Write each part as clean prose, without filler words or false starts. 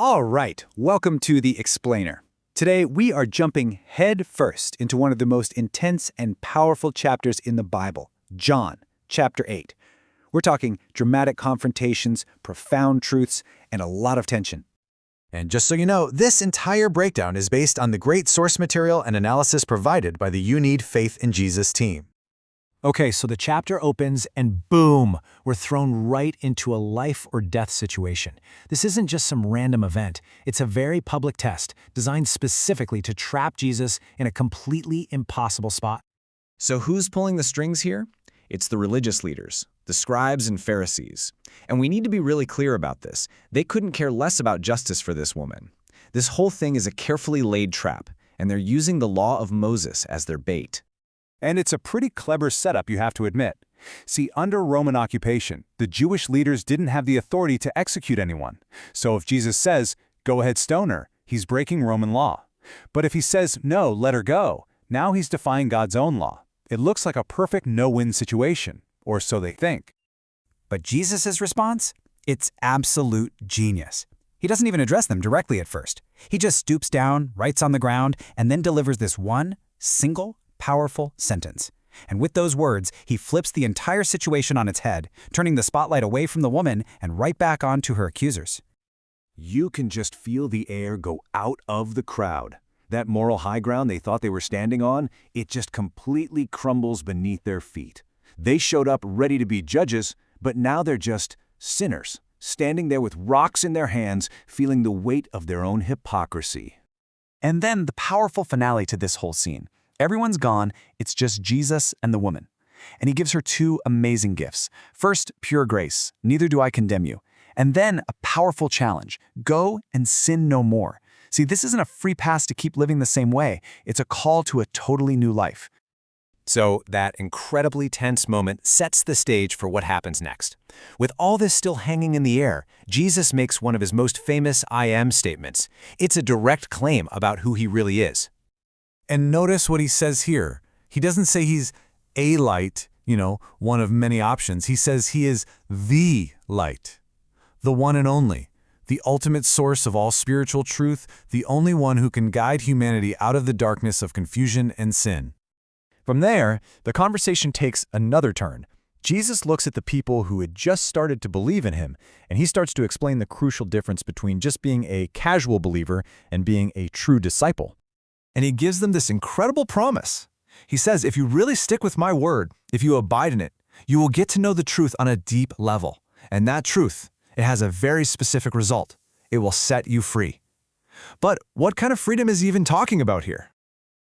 All right, welcome to The Explainer. Today, we are jumping head first into one of the most intense and powerful chapters in the Bible, John, chapter 8. We're talking dramatic confrontations, profound truths, and a lot of tension. And just so you know, this entire breakdown is based on the great source material and analysis provided by the You Need Faith in Jesus team. Okay, so the chapter opens and boom, we're thrown right into a life or death situation. This isn't just some random event. It's a very public test designed specifically to trap Jesus in a completely impossible spot. So who's pulling the strings here? It's the religious leaders, the scribes and Pharisees. And we need to be really clear about this. They couldn't care less about justice for this woman. This whole thing is a carefully laid trap, and they're using the law of Moses as their bait. And it's a pretty clever setup, you have to admit. See, under Roman occupation, the Jewish leaders didn't have the authority to execute anyone. So if Jesus says, "Go ahead, stone her," he's breaking Roman law. But if he says, "No, let her go," now he's defying God's own law. It looks like a perfect no-win situation, or so they think. But Jesus' response? It's absolute genius. He doesn't even address them directly at first. He just stoops down, writes on the ground, and then delivers this one single, powerful sentence. And with those words, he flips the entire situation on its head, turning the spotlight away from the woman and right back onto her accusers. You can just feel the air go out of the crowd. That moral high ground they thought they were standing on, it just completely crumbles beneath their feet. They showed up ready to be judges, but now they're just sinners, standing there with rocks in their hands, feeling the weight of their own hypocrisy. And then the powerful finale to this whole scene. Everyone's gone, it's just Jesus and the woman. And he gives her two amazing gifts. First, pure grace, neither do I condemn you. And then a powerful challenge, go and sin no more. See, this isn't a free pass to keep living the same way. It's a call to a totally new life. So that incredibly tense moment sets the stage for what happens next. With all this still hanging in the air, Jesus makes one of his most famous I am statements. It's a direct claim about who he really is. And notice what he says here. He doesn't say he's a light, one of many options. He says he is the light, the one and only, the ultimate source of all spiritual truth, the only one who can guide humanity out of the darkness of confusion and sin. From there, the conversation takes another turn. Jesus looks at the people who had just started to believe in him, and he starts to explain the crucial difference between just being a casual believer and being a true disciple. And he gives them this incredible promise. He says, if you really stick with my word, if you abide in it, you will get to know the truth on a deep level. And that truth, it has a very specific result. It will set you free. But what kind of freedom is he even talking about here?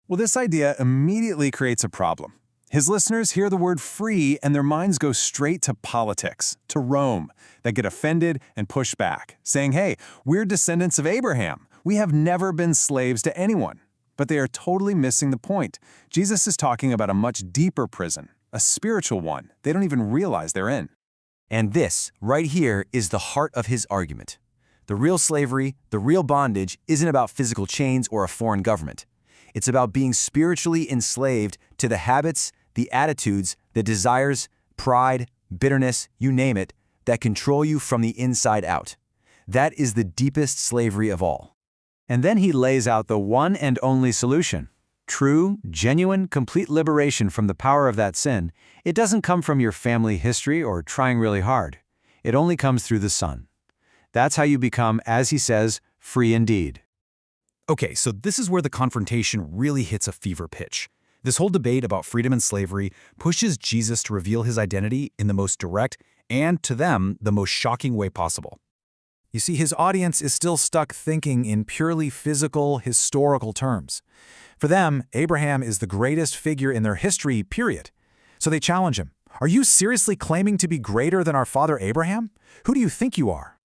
Well, this idea immediately creates a problem. His listeners hear the word free and their minds go straight to politics, to Rome. They get offended and push back, saying, hey, we're descendants of Abraham. We have never been slaves to anyone. But they are totally missing the point. Jesus is talking about a much deeper prison, a spiritual one they don't even realize they're in. And this, right here, is the heart of his argument. The real slavery, the real bondage, isn't about physical chains or a foreign government. It's about being spiritually enslaved to the habits, the attitudes, the desires, pride, bitterness, you name it, that control you from the inside out. That is the deepest slavery of all. And then he lays out the one and only solution. True, genuine, complete liberation from the power of that sin. It doesn't come from your family history or trying really hard. It only comes through the Son. That's how you become, as he says, free indeed. Okay, so this is where the confrontation really hits a fever pitch. This whole debate about freedom and slavery pushes Jesus to reveal his identity in the most direct and, to them, the most shocking way possible. You see, his audience is still stuck thinking in purely physical, historical terms. For them, Abraham is the greatest figure in their history, period. So they challenge him. Are you seriously claiming to be greater than our father Abraham? Who do you think you are?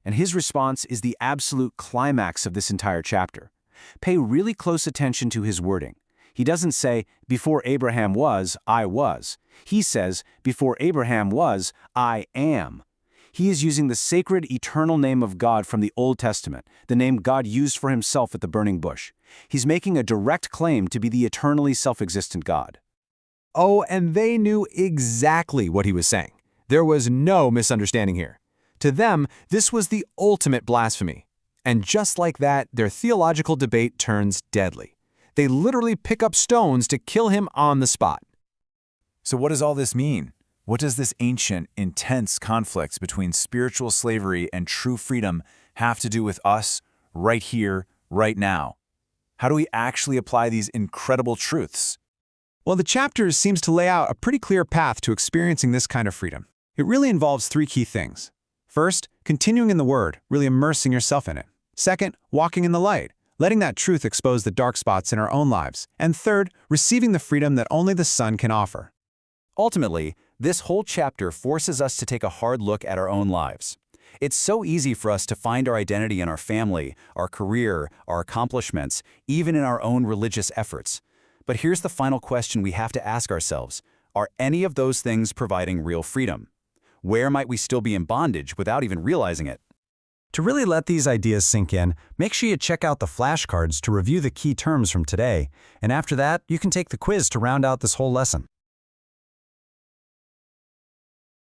And his response is the absolute climax of this entire chapter. Pay really close attention to his wording. He doesn't say, before Abraham was, I was. He says, before Abraham was, I am. He is using the sacred, eternal name of God from the Old Testament, the name God used for himself at the burning bush. He's making a direct claim to be the eternally self-existent God. Oh, and they knew exactly what he was saying. There was no misunderstanding here. To them, this was the ultimate blasphemy. And just like that, their theological debate turns deadly. They literally pick up stones to kill him on the spot. So what does all this mean? What does this ancient, intense conflict between spiritual slavery and true freedom have to do with us, right here, right now? How do we actually apply these incredible truths? Well, the chapter seems to lay out a pretty clear path to experiencing this kind of freedom. It really involves three key things. First, continuing in the Word, really immersing yourself in it. Second, walking in the light, letting that truth expose the dark spots in our own lives. And third, receiving the freedom that only the Son can offer. Ultimately, this whole chapter forces us to take a hard look at our own lives. It's so easy for us to find our identity in our family, our career, our accomplishments, even in our own religious efforts. But here's the final question we have to ask ourselves. Are any of those things providing real freedom? Where might we still be in bondage without even realizing it? To really let these ideas sink in, make sure you check out the flashcards to review the key terms from today. And after that, you can take the quiz to round out this whole lesson.